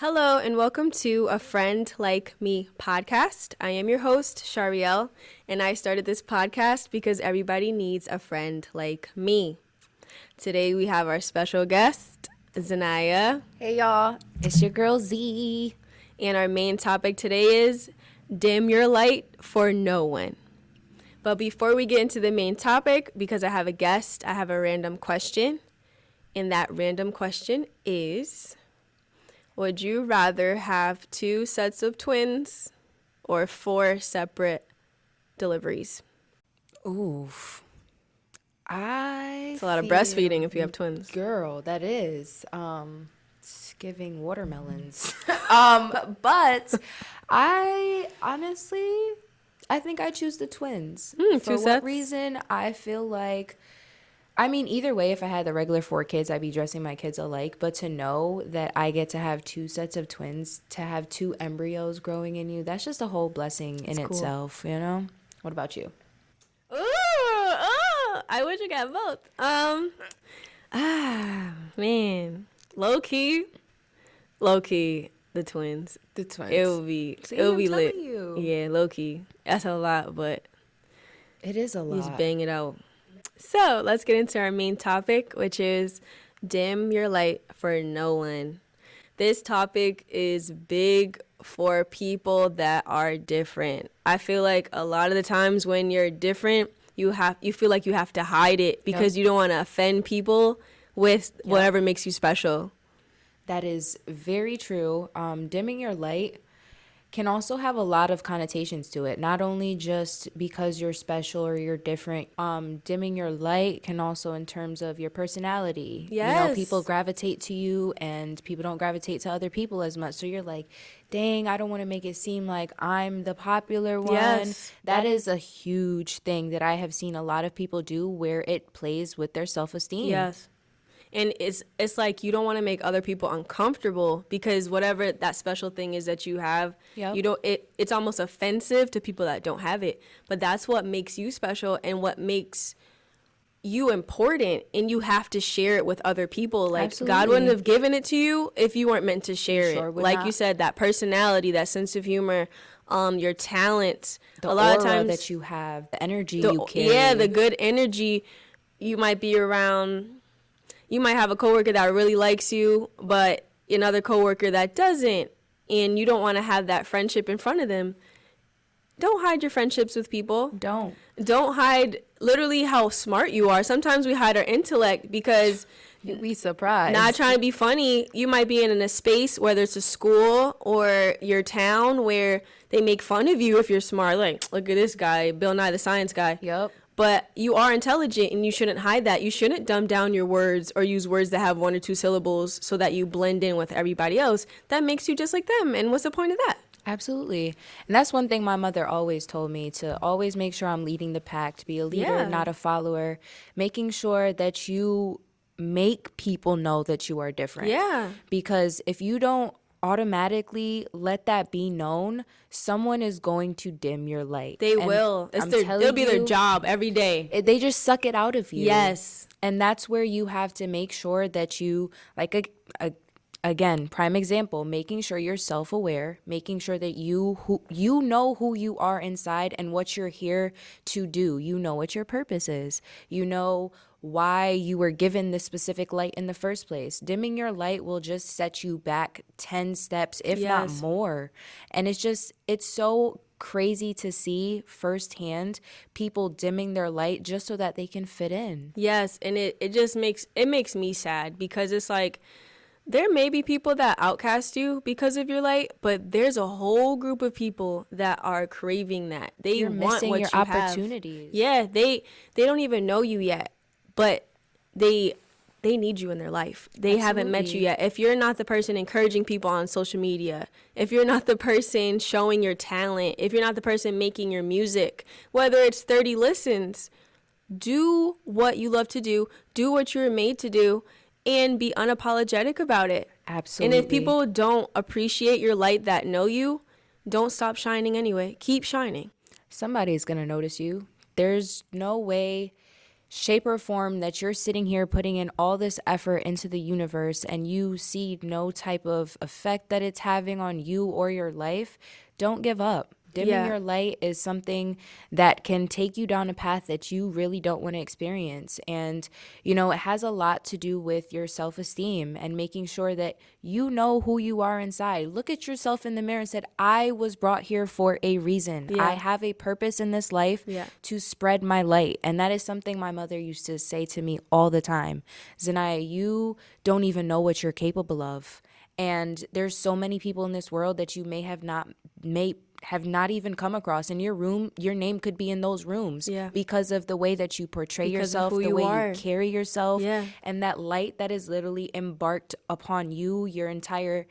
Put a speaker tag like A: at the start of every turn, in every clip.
A: Hello and welcome to A Friend Like Me podcast. I am your host, Shariel, and I started this podcast because everybody needs a friend like me. Today we have our special guest, Zanaya,
B: Hey y'all, it's your girl Z.
A: and our main topic today is dim your light for no one. But before we get into the main topic, because I have a guest, I have a random question, and that random question is... Would you rather have 2 sets of twins or 4 separate deliveries?
B: Oof.
A: It's a lot of breastfeeding if you have twins.
B: Girl, that is. It's giving watermelons. But I honestly, I think I choose the twins. For
A: 2
B: what
A: sets?
B: reason? I feel like, either way, if I had the regular 4 kids, I'd be dressing my kids alike. But to know that I get to have 2 sets of twins, to have 2 embryos growing in you, that's just a whole blessing in itself, you know? What about you?
A: I wish I got both. Man. Low key, the twins.
B: The twins.
A: It'll be lit.
B: You.
A: Yeah, low key. That's a lot, but
B: It is a lot.
A: just bang it out. So let's get into our main topic, which is dim your light for no one. This topic is big for people that are different. I feel like a lot of the times when you're different, you feel like you have to hide it because you don't want to offend people with whatever makes you special.
B: That is very true. Dimming your light can also have a lot of connotations to it. Not only just because you're special or you're different. Dimming your light can also in terms of your personality.
A: Yes.
B: You know, people gravitate to you and people don't gravitate to other people as much. So you're like, dang, I don't want to make it seem like I'm the popular one.
A: Yes.
B: That is a huge thing that I have seen a lot of people do where it plays with their self-esteem.
A: Yes. And it's like you don't want to make other people uncomfortable because whatever that special thing is that you have, it's almost offensive to people that don't have it. But that's what makes you special and what makes you important, and you have to share it with other people. Like
B: Absolutely.
A: God wouldn't have given it to you if you weren't meant to share
B: Sure
A: it.
B: would
A: Like
B: not.
A: you said, that personality, that sense of humor, your talent.
B: The
A: a lot
B: aura
A: of times
B: that you have, the energy you carry.
A: Yeah, the good energy. You might be around. You might have a coworker that really likes you, but another coworker that doesn't, and you don't want to have that friendship in front of them. Don't hide your friendships with people.
B: Don't
A: hide literally how smart you are. Sometimes we hide our intellect because
B: be surprised.
A: not trying to be funny. You might be in a space, whether it's a school or your town, where they make fun of you if you're smart. Like, look at this guy, Bill Nye the Science Guy.
B: Yep.
A: But you are intelligent, and you shouldn't hide that. You shouldn't dumb down your words or use words that have 1 or 2 syllables so that you blend in with everybody else. That makes you just like them. And what's the point of that?
B: Absolutely. And that's one thing my mother always told me, to always make sure I'm leading the pack, to be a leader,
A: Yeah.
B: not a follower, making sure that you make people know that you are different.
A: Yeah.
B: Because if you don't automatically let that be known, someone is going to dim your light.
A: They
B: And
A: will.
B: telling
A: It'll be their
B: you,
A: job every day.
B: They just suck it out of you.
A: Yes.
B: And that's where you have to make sure that you, like, again, prime example, making sure you're self-aware, making sure that you know who you are inside and what you're here to do. You know what your purpose is. You know why you were given this specific light in the first place. Dimming your light will just set you back 10 steps, if not
A: Yes.
B: more. And it's so crazy to see firsthand people dimming their light just so that they can fit in.
A: Yes. And it just makes me sad because it's like, there may be people that outcast you because of your light, but there's a whole group of people that are craving that.
B: You're
A: want
B: missing
A: what
B: your
A: you have.
B: opportunities.
A: Yeah, they don't even know you yet, but they need you in their life. They haven't met you
B: Absolutely.
A: yet. If you're not the person encouraging people on social media, if you're not the person showing your talent, if you're not the person making your music, whether it's 30 listens, do what you love to do what you were made to do, and be unapologetic about it.
B: Absolutely.
A: And if people don't appreciate your light that know you, don't stop shining anyway. Keep shining.
B: Somebody's going to notice you. There's no way shape or form that you're sitting here putting in all this effort into the universe and you see no type of effect that it's having on you or your life, don't give up. Dimming
A: Yeah.
B: your light is something that can take you down a path that you really don't want to experience. And, it has a lot to do with your self-esteem and making sure that you know who you are inside. Look at yourself in the mirror and said, I was brought here for a reason.
A: Yeah.
B: I have a purpose in this life to spread my light. And that is something my mother used to say to me all the time. Zanaya, you don't even know what you're capable of. And there's so many people in this world that you may have not even come across. In your room, your name could be in those rooms because of the way that you portray yourself, the way you carry yourself, and that light that is literally embarked upon you, your entire,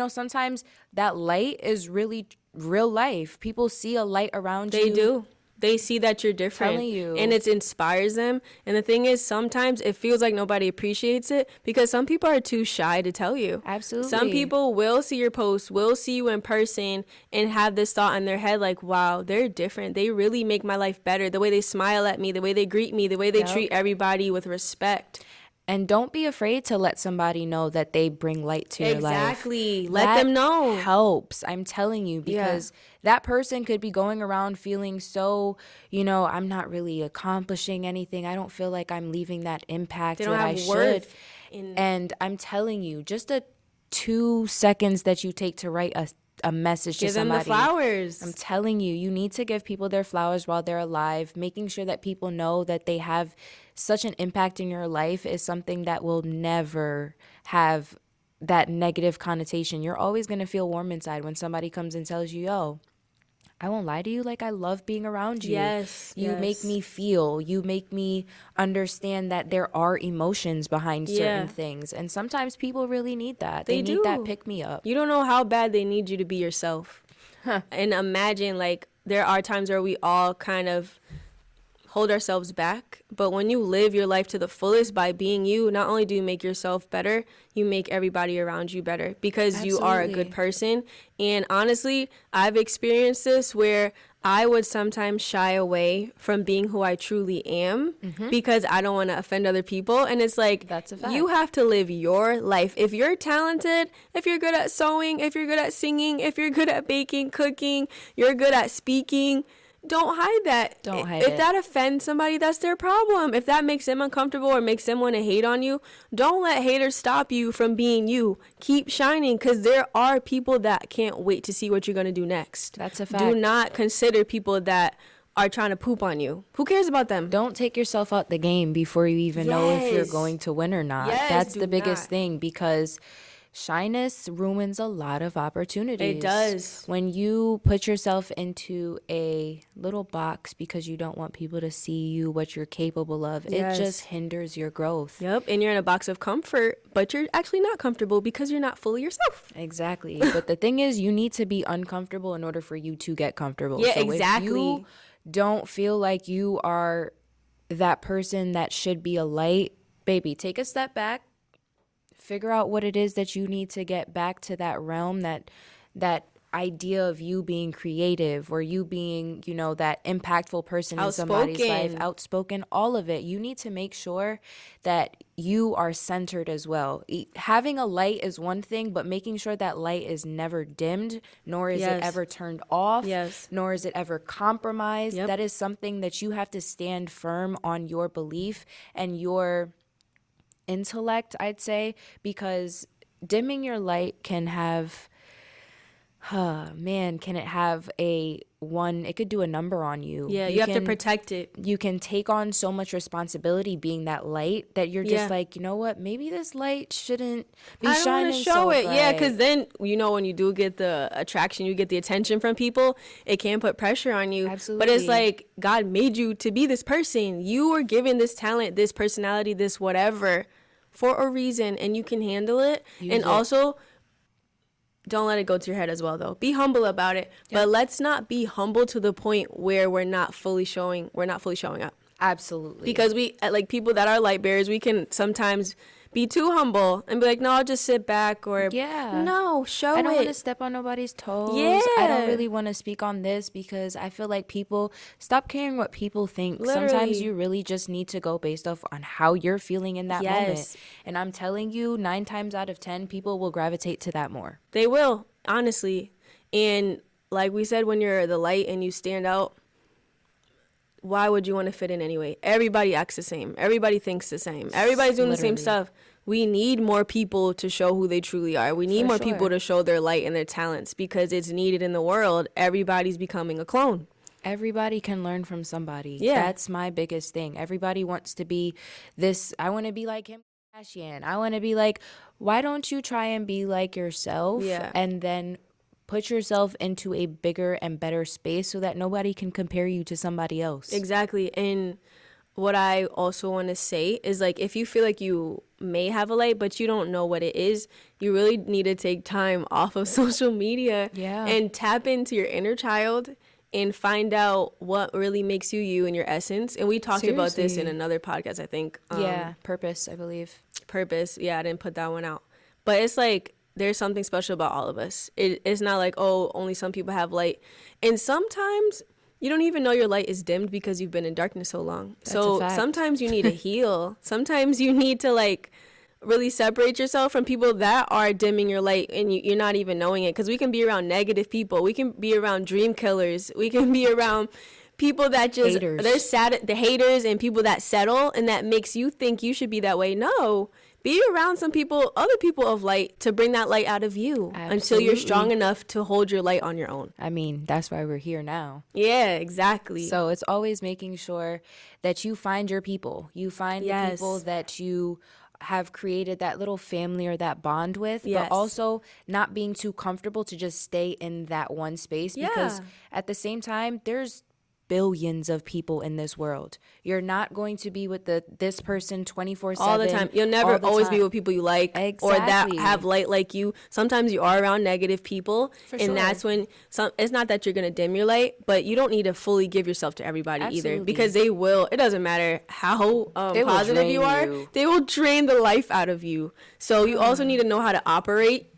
B: sometimes that light is really real life. People see a light around you.
A: They do. They see that you're different,
B: Telling you.
A: and it inspires them. And the thing is, sometimes it feels like nobody appreciates it because some people are too shy to tell you.
B: Absolutely.
A: Some people will see your post, will see you in person, and have this thought in their head like, wow, they're different. They really make my life better. The way they smile at me, the way they greet me, the way they treat everybody with respect.
B: And don't be afraid to let somebody know that they bring light to your life.
A: Exactly. Let them know.
B: Helps. I'm telling you, because that person could be going around feeling so, I'm not really accomplishing anything. I don't feel like I'm leaving that impact that I should. And I'm telling you, just the 2 seconds that you take to write a message to somebody.
A: Give them the flowers.
B: I'm telling you, you need to give people their flowers while they're alive. Making sure that people know that they have such an impact in your life is something that will never have that negative connotation. You're always going to feel warm inside when somebody comes and tells you, yo, I won't lie to you, like I love being around you.
A: Yes.
B: You make me feel, you make me understand that there are emotions behind certain things. And sometimes people really need that. They need that pick me up.
A: You don't know how bad they need you to be yourself. And imagine, like, there are times where we all kind of hold ourselves back, but when you live your life to the fullest by being you, not only do you make yourself better, you make everybody around you better because you are a good person. And honestly, I've experienced this where I would sometimes shy away from being who I truly am because I don't want to offend other people. And it's like,
B: that's a fact.
A: You have to live your life. If you're talented, if you're good at sewing, if you're good at singing, if you're good at baking, cooking, you're good at speaking, don't hide that.
B: Don't hide it.
A: If that offends somebody, that's their problem. If that makes them uncomfortable or makes them want to hate on you, don't let haters stop you from being you. Keep shining, because there are people that can't wait to see what you're going to do next.
B: That's a fact.
A: Do not consider people that are trying to poop on you. Who cares about them?
B: Don't take yourself out the game before you even know if you're going to win or not. That's the biggest thing, because shyness ruins a lot of opportunities.
A: It does.
B: When you put yourself into a little box because you don't want people to see you, what you're capable of, it just hinders your growth.
A: Yep, and you're in a box of comfort, but you're actually not comfortable because you're not fully yourself.
B: Exactly. But the thing is, you need to be uncomfortable in order for you to get comfortable.
A: Yeah,
B: so
A: exactly.
B: If you don't feel like you are that person that should be a light, baby, take a step back. Figure out what it is that you need to get back to that realm, that idea of you being creative or you being, that impactful person in somebody's life, outspoken, all of it. You need to make sure that you are centered as well. Having a light is one thing, but making sure that light is never dimmed, nor is it ever turned off, nor is it ever compromised. That is something that you have to stand firm on your belief and your intellect, I'd say, because dimming your light can have, can it have it could do a number on you.
A: Yeah, you have to protect it.
B: You can take on so much responsibility being that light that you're just like, you know what, maybe this light shouldn't be shining so bright. I don't want to show it.
A: Yeah, because then, when you do get the attraction, you get the attention from people, it can put pressure on you.
B: Absolutely.
A: But it's like, God made you to be this person. You were given this talent, this personality, this whatever for a reason, and you can handle it. Also, don't let it go to your head as well, though. Be humble about it, but let's not be humble to the point where we're not fully showing up.
B: Absolutely.
A: Because we, like people that are light bearers, we can sometimes be too humble and be like, no, I'll just sit back, or
B: Yeah.
A: no, show
B: I don't want to
A: it.
B: step on nobody's toes.
A: Yeah.
B: I don't really want to speak on this because I feel like people stop caring what people think. Sometimes
A: Literally.
B: you really just need to go based off on how you're feeling in that moment.
A: Yes.
B: And I'm telling you, 9 times out of 10, people will gravitate to that more.
A: They will, honestly. And like we said, when you're the light and you stand out, why would you want to fit in anyway? Everybody acts the same. Everybody thinks the same. Everybody's doing the same
B: Literally.
A: stuff. We need more people to show who they truly are. We need
B: For
A: more
B: sure.
A: people to show their light and their talents because it's needed in the world. Everybody's becoming a clone.
B: Everybody can learn from somebody.
A: Yeah.
B: That's my biggest thing. Everybody wants to be this. I want to be like him, Kardashian. I want to be like, why don't you try and be like yourself?
A: Yeah.
B: And then put yourself into a bigger and better space so that nobody can compare you to somebody else.
A: Exactly. And what I also want to say is, like, if you feel like you may have a light but you don't know what it is, you really need to take time off of social media.
B: Yeah.
A: And tap into your inner child and find out what really makes you you and your essence. And we talked about this in
B: Seriously.
A: another podcast, I think.
B: Yeah, purpose, I believe.
A: Purpose. Yeah, I didn't put that one out. But it's like there's something special about all of us. It's not like, oh, only some people have light. And sometimes you don't even know your light is dimmed because you've been in darkness so long.
B: That's a
A: So
B: fact.
A: sometimes you need to heal. Sometimes you need to, like, really separate yourself from people that are dimming your light and you're not even knowing it. Because we can be around negative people. We can be around dream killers. We can be around people that just,
B: Haters.
A: they're sad, the haters, and people that settle, and that makes you think you should be that way. No. Be around some people, other people of light, to bring that light out of you until you're strong
B: Absolutely.
A: enough to hold your light on your own.
B: I mean, that's why we're here now.
A: Yeah, exactly.
B: So it's always making sure that you find your people. You find the
A: Yes.
B: people that you have created that little family or that bond with,
A: Yes.
B: but also not being too comfortable to just stay in that one space because
A: Yeah.
B: at the same time, there's billions of people in this world. You're not going to be with this person 24/7
A: all the time. You'll never always be with people you like or that
B: Exactly.
A: have light like you. Sometimes you are around negative people,
B: For
A: and
B: sure.
A: that's when it's not that you're going to dim your light, but you don't need to fully give yourself to everybody either,
B: Absolutely.
A: because they will. It doesn't matter how
B: They will
A: positive you
B: drain
A: are.
B: you.
A: They will drain the life out of you. So you also need to know how to operate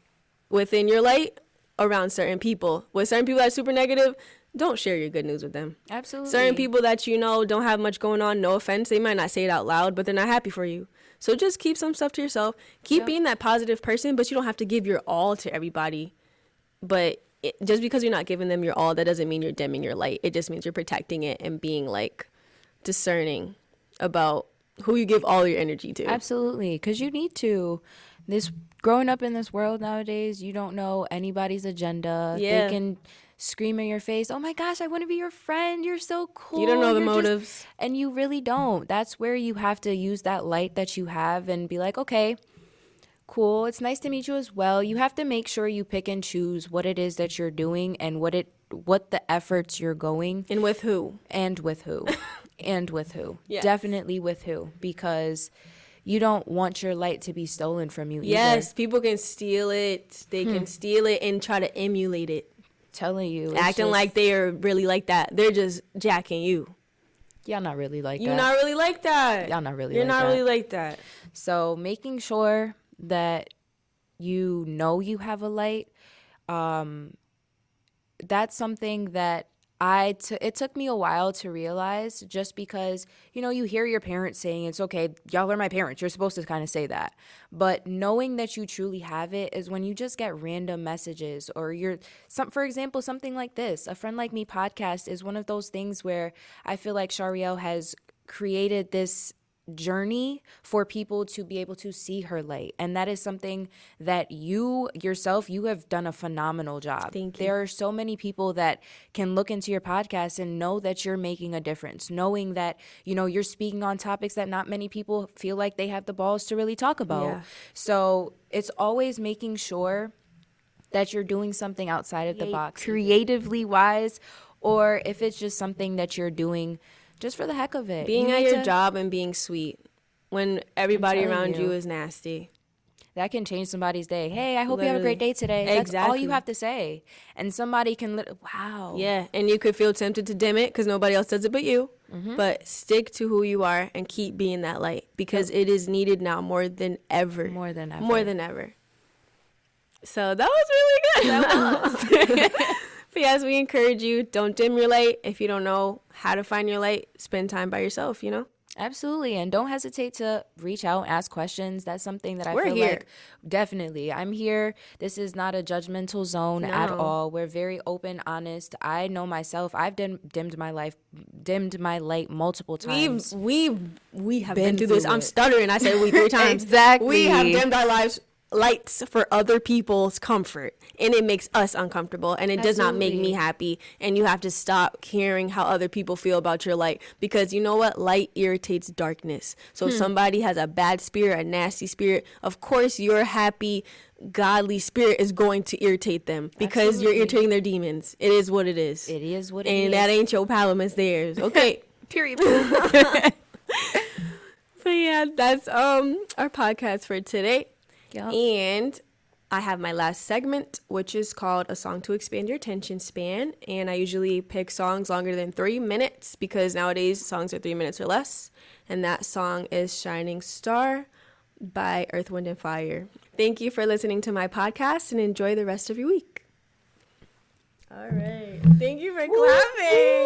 A: within your light around certain people. With certain people that's super negative, don't share your good news with them.
B: Absolutely.
A: Certain people that you know don't have much going on, no offense, they might not say it out loud, but they're not happy for you. So just keep some stuff to yourself. Keep
B: Yep.
A: being that positive person, but you don't have to give your all to everybody. But just because you're not giving them your all, that doesn't mean you're dimming your light. It just means you're protecting it and being, like, discerning about who you give all your energy to.
B: Absolutely, because you need to. This growing up in this world nowadays, you don't know anybody's agenda.
A: Yeah.
B: They can scream in your face, "Oh my gosh, I want to be your friend. You're so cool."
A: You don't know the
B: You're just-"
A: motives.
B: and you really don't. That's where you have to use that light that you have and be like, "Okay, cool. It's nice to meet you as well." You have to make sure you pick and choose what it is that you're doing and what the efforts you're going
A: And with who?
B: and with who. And with who.
A: Yes.
B: Definitely with who, because you don't want your light to be stolen from you
A: Yes, people can steal it. They can steal it and try to emulate it.
B: either. Telling you. It's
A: Acting
B: just-
A: like they are really like that. They're just jacking you.
B: y'all not really like
A: You're
B: that.
A: not really like that.
B: Y'all not really
A: You're
B: like
A: not
B: that.
A: really like that.
B: So making sure that you know you have a light, that's something that it took me a while to realize, just because, you hear your parents saying, it's okay, y'all are my parents, you're supposed to kind of say that. But knowing that you truly have it is when you just get random messages, or for example, something like this, A Friend Like Me podcast is one of those things where I feel like Shariel has created this journey for people to be able to see her light, and that is something that you yourself, you have done a phenomenal job.
A: Thank you.
B: There are so many people that can look into your podcast and know that you're making a difference, knowing that you're speaking on topics that not many people feel like they have the balls to really talk about.
A: Yeah.
B: So it's always making sure that you're doing something outside of the box, creatively wise, or if it's just something that you're doing just for the heck of it.
A: Being
B: You
A: at
B: need
A: your
B: to-
A: job and being sweet when everybody
B: telling
A: around you
B: you.
A: is nasty.
B: that can change somebody's day. Hey, I hope you have a great day today. That's all you have to say. And somebody can, wow.
A: Yeah, and you could feel tempted to dim it because nobody else does it but you. But stick to who you are and keep being that light because it is needed now more than ever.
B: More than ever.
A: More than ever. So that was really good. That was. But yes, we encourage you, don't dim your light. If you don't know how to find your light, spend time by yourself, you know?
B: Absolutely. And don't hesitate to reach out, ask questions. That's something that I feel
A: here.
B: like definitely. I'm here. This is not a judgmental zone at all. We're very open, honest. I know myself. I've dimmed my light multiple times.
A: We have been through this. I'm stuttering. I said we 3 times.
B: Exactly.
A: We have dimmed our lights for other people's comfort, and it makes us uncomfortable, and it does not make me happy. And you have to stop caring how other people feel about your light, because you know what, light irritates darkness. So if somebody has a bad spirit, a nasty spirit, of course your happy godly spirit is going to irritate them because you're irritating their demons. It is what it is.
B: It is what it is.
A: And that ain't your problem, it's theirs. Okay.
B: Period.
A: So yeah, that's our podcast for today.
B: Yep.
A: And I have my last segment, which is called A Song to Expand Your Attention Span. And I usually pick songs longer than 3 minutes because nowadays songs are 3 minutes or less. And that song is Shining Star by Earth, Wind, and Fire. Thank you for listening to my podcast and enjoy the rest of your week. All right. Thank you for clapping.